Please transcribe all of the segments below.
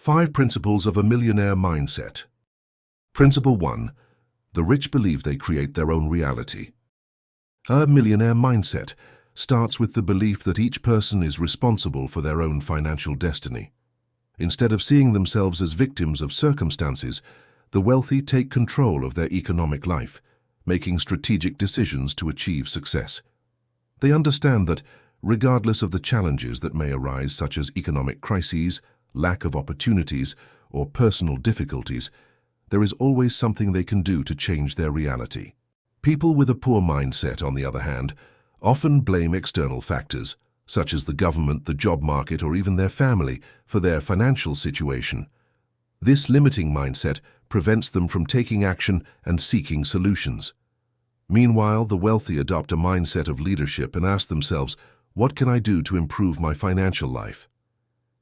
5 Principles of a Millionaire Mindset. Principle 1. The rich believe they create their own reality. A millionaire mindset starts with the belief that each person is responsible for their own financial destiny. Instead of seeing themselves as victims of circumstances, the wealthy take control of their economic life, making strategic decisions to achieve success. They understand that, regardless of the challenges that may arise, such as economic crises, lack of opportunities, or personal difficulties, there is always something they can do to change their reality. People with a poor mindset, on the other hand, often blame external factors, such as the government, the job market, or even their family, for their financial situation. This limiting mindset prevents them from taking action and seeking solutions. Meanwhile, the wealthy adopt a mindset of leadership and ask themselves, what can I do to improve my financial life?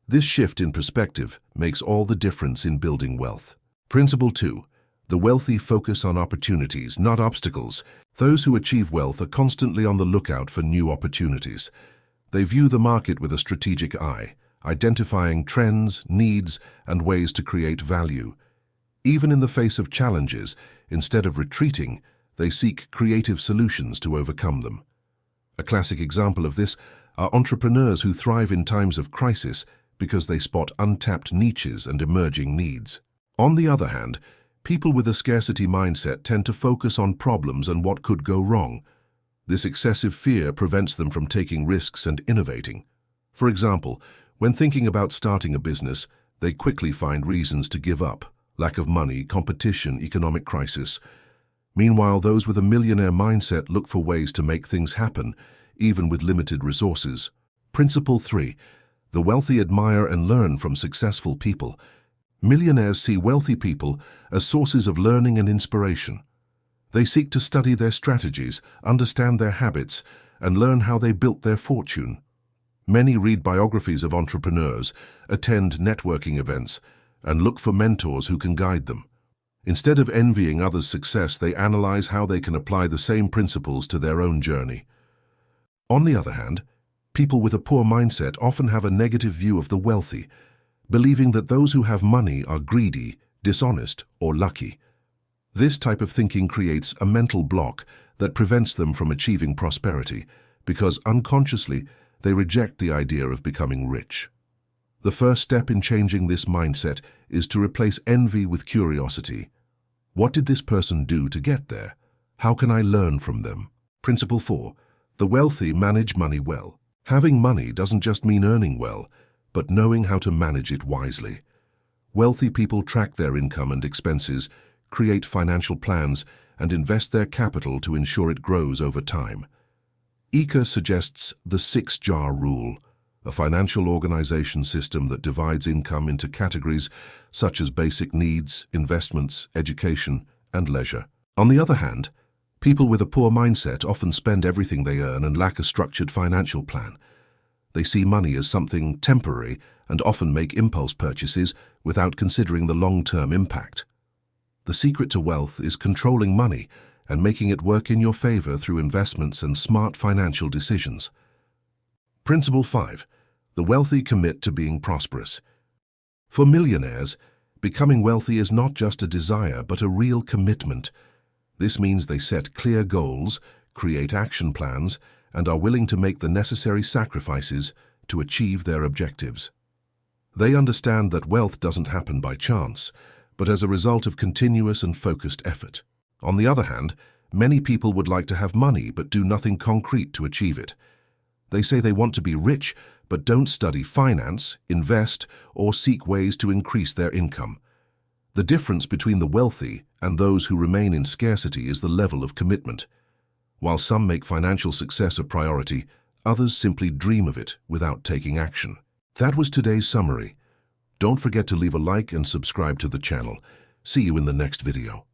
This shift in perspective makes all the difference in building wealth. Principle 2. The wealthy focus on opportunities, not obstacles. Those who achieve wealth are constantly on the lookout for new opportunities. They view the market with a strategic eye, identifying trends, needs, and ways to create value. Even in the face of challenges, instead of retreating, they seek creative solutions to overcome them. A classic example of this are entrepreneurs who thrive in times of crisis because they spot untapped niches and emerging needs. On the other hand, people with a scarcity mindset tend to focus on problems and what could go wrong. This excessive fear prevents them from taking risks and innovating. For example, when thinking about starting a business, they quickly find reasons to give up: lack of money, competition, economic crisis. Meanwhile, those with a millionaire mindset look for ways to make things happen, even with limited resources. Principle 3. The wealthy admire and learn from successful people. Millionaires see wealthy people as sources of learning and inspiration. They seek to study their strategies, understand their habits, and learn how they built their fortune. Many read biographies of entrepreneurs, attend networking events, and look for mentors who can guide them. Instead of envying others' success, they analyze how they can apply the same principles to their own journey. On the other hand, people with a poor mindset often have a negative view of the wealthy, believing that those who have money are greedy, dishonest, or lucky. This type of thinking creates a mental block that prevents them from achieving prosperity, because unconsciously they reject the idea of becoming rich. The first step in changing this mindset is to replace envy with curiosity. What did this person do to get there? How can I learn from them? Principle 4. The wealthy manage money well. Having money doesn't just mean earning well, but knowing how to manage it wisely. Wealthy people track their income and expenses, create financial plans, and invest their capital to ensure it grows over time. Eker suggests the 6-jar rule, a financial organization system that divides income into categories such as basic needs, investments, education, and leisure. On the other hand, people with a poor mindset often spend everything they earn and lack a structured financial plan. They see money as something temporary and often make impulse purchases without considering the long-term impact. The secret to wealth is controlling money and making it work in your favor through investments and smart financial decisions. Principle 5. The wealthy commit to being prosperous. For millionaires, becoming wealthy is not just a desire but a real commitment. This means they set clear goals, create action plans, and are willing to make the necessary sacrifices to achieve their objectives. They understand that wealth doesn't happen by chance, but as a result of continuous and focused effort. On the other hand, many people would like to have money but do nothing concrete to achieve it. They say they want to be rich, but don't study finance, invest, or seek ways to increase their income. The difference between the wealthy and those who remain in scarcity is the level of commitment. While some make financial success a priority, others simply dream of it without taking action. That was today's summary. Don't forget to leave a like and subscribe to the channel. See you in the next video.